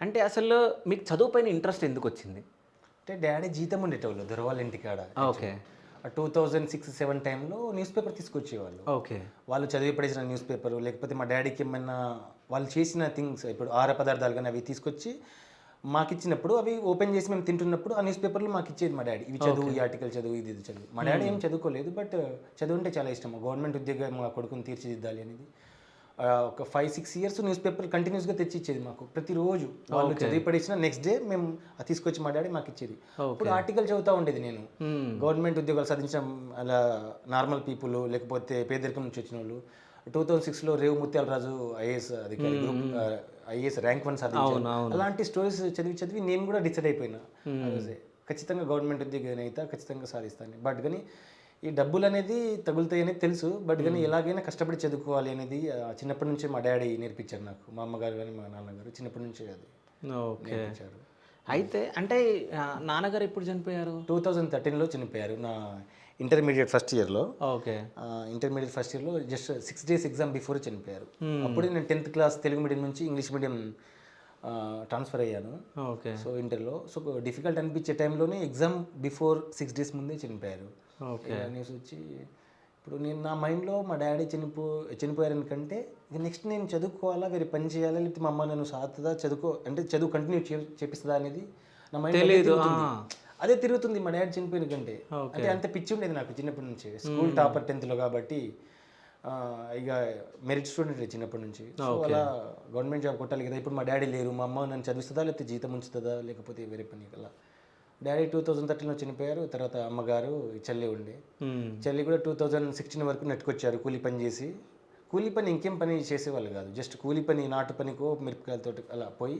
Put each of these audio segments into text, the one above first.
అంటే అసలు మీకు చదువు పైన ఇంట్రెస్ట్ ఎందుకొచ్చింది? అంటే డాడీ జీతం ఉండేటోళ్ళు దొరవాళ్ళ ఇంటికాడ. ఓకే. 2006, 2007 టైంలో న్యూస్ పేపర్ తీసుకొచ్చేవాళ్ళు. ఓకే. వాళ్ళు చదివి పడేసిన న్యూస్ పేపరు, లేకపోతే మా డ్యాడీకి ఏమన్నా వాళ్ళు చేసిన థింగ్స్ ఇప్పుడు ఆహార పదార్థాలు గానీ అవి తీసుకొచ్చి మాకిచ్చినప్పుడు అవి ఓపెన్ చేసి మేము తింటున్నప్పుడు ఆ న్యూస్ పేపర్లు మాకిచ్చేది మా డ్యాడీ. ఇవి చదువు, ఈ ఆర్టికల్ చదువు, ఇది చదువు. మా డ్యాడీ ఏం చదువుకోలేదు. బట్ చదువు అంటే చాలా ఇష్టం. గవర్నమెంట్ ఉద్యోగం మా కొడుకుని తీర్చిదిద్దాలి అనేది. ఒక 5-6 ఇయర్స్ న్యూస్ పేపర్ కంటిన్యూస్గా తెచ్చి ఇచ్చేది మాకు ప్రతిరోజు. వాళ్ళు చదివి పడేసిన నెక్స్ట్ డే మేము తీసుకొచ్చి మా డాడీ మాకు ఇచ్చేది. ఇప్పుడు ఆర్టికల్ చదువుతూ ఉండేది నేను. గవర్నమెంట్ ఉద్యోగాలు సాధించిన అలా నార్మల్ పీపుల్, లేకపోతే పేదరికం నుంచి వచ్చిన వాళ్ళు. 2006లో రేవు ముత్యాలరాజు ఐఏఎస్ అధికారి గ్రూప్ ఐఏఎస్ ర్యాంక్ 1 సాధించారు. అలాంటి స్టోరీస్ చదివి చదివి నేను కూడా డిసైడ్ అయిపోయినా ఆ రోజే ఖచ్చితంగా గవర్నమెంట్ ఉద్యోగం అయితే ఖచ్చితంగా సాధిస్తాను. బట్ కానీ ఈ డబ్బులు అనేది తగులుతాయి అనేది తెలుసు. బట్ కానీ ఎలాగైనా కష్టపడి చదువుకోవాలి అనేది చిన్నప్పటి నుంచే మా డాడీ నేర్పించారు నాకు. మా అమ్మగారు కానీ మా నాన్నగారు చిన్నప్పటి నుంచే అది నేర్పించారు. అయితే అంటే నాన్నగారు ఎప్పుడు చనిపోయారు? 2013లో చనిపోయారు. నా ఇంటర్మీడియట్ ఫస్ట్ ఇయర్లో. ఓకే. ఇంటర్మీడియట్ ఫస్ట్ ఇయర్లో జస్ట్ 6 days ఎగ్జామ్ బిఫోర్ చనిపోయారు. అప్పుడే నేను 10th క్లాస్ తెలుగు మీడియం నుంచి ఇంగ్లీష్ మీడియం ట్రాన్స్ఫర్ అయ్యాను. ఓకే. సో ఇంటర్లో డిఫికల్ట్ అనిపించే టైంలోనే ఎగ్జామ్ బిఫోర్ 6 days ముందే చనిపోయారు. ఓకే. న్యూస్ వచ్చి ఇప్పుడు నేను నా మైండ్లో మా డాడీ చనిపోయారని కంటే ఇక నెక్స్ట్ నేను చదువుకోవాలా, వేరే పని చేయాలా, లేకపోతే మా అమ్మ నన్ను సాగుతుందా, చదువు కంటిన్యూ చేపిస్తుందా అనేది నా మైండ్ అదే తిరుగుతుంది మా డాడీ చనిపోయిన కంటే. అంటే అంత పిచ్చి ఉండేది నాకు చిన్నప్పటి నుంచి. స్కూల్ టాపర్ 10th కాబట్టి ఇక మెరిట్ స్టూడెంట్ చిన్నప్పటి నుంచి. సో అలా గవర్నమెంట్ జాబ్ కొట్టాలి కదా. ఇప్పుడు మా డాడీ లేరు, మా అమ్మ నన్ను చదివిస్తుందా, లేకపోతే జీతం ఉంచుతుందా, లేకపోతే వేరే పని అలా. డాడీ 2013లో చనిపోయారు. తర్వాత అమ్మగారు చెల్లి ఉండే. చెల్లి కూడా 2016 వరకు నెట్టుకొచ్చారు కూలి పని చేసి. కూలి పని ఇంకేం పని చేసేవాళ్ళు కాదు. జస్ట్ కూలి పని, నాటు పనికో మిరపకాయలతో అలా పోయి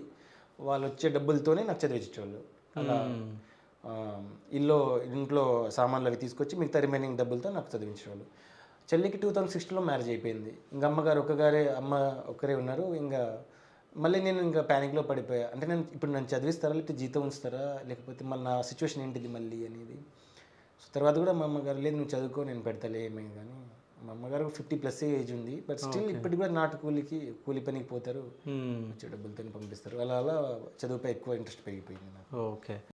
వాళ్ళు వచ్చే డబ్బులతోనే నాకు చదివించేవాళ్ళు. అలా ఇంట్లో సామాన్లు అవి తీసుకొచ్చి మిగతా రిమైనింగ్ డబ్బులతో నాకు చదివించేవాళ్ళు. చెల్లికి 2016లో మ్యారేజ్ అయిపోయింది. ఇంకా అమ్మ ఒక్కరే ఉన్నారు. ఇంకా మళ్ళీ నేను ఇంకా ప్యానిక్లో పడిపోయా. అంటే ఇప్పుడు నన్ను చదివిస్తారా, లేకపోతే జీతం ఉంచుతారా, లేకపోతే మళ్ళీ నా సిచ్యువేషన్ ఏంటిది మళ్ళీ అనేది. సో తర్వాత కూడా మా అమ్మగారు లేదు నువ్వు చదువుకో నేను పెడతలే ఏమేమి. కానీ మా అమ్మగారు 50+ ఏజ్ ఉంది. బట్ స్టిల్ ఇప్పటికి కూడా నాటు కూలి పనికి పోతారు, వచ్చే డబ్బులతో పంపిస్తారు. అలా చదువుపై ఎక్కువ ఇంట్రెస్ట్ పెరిగిపోయింది నాకు. ఓకే.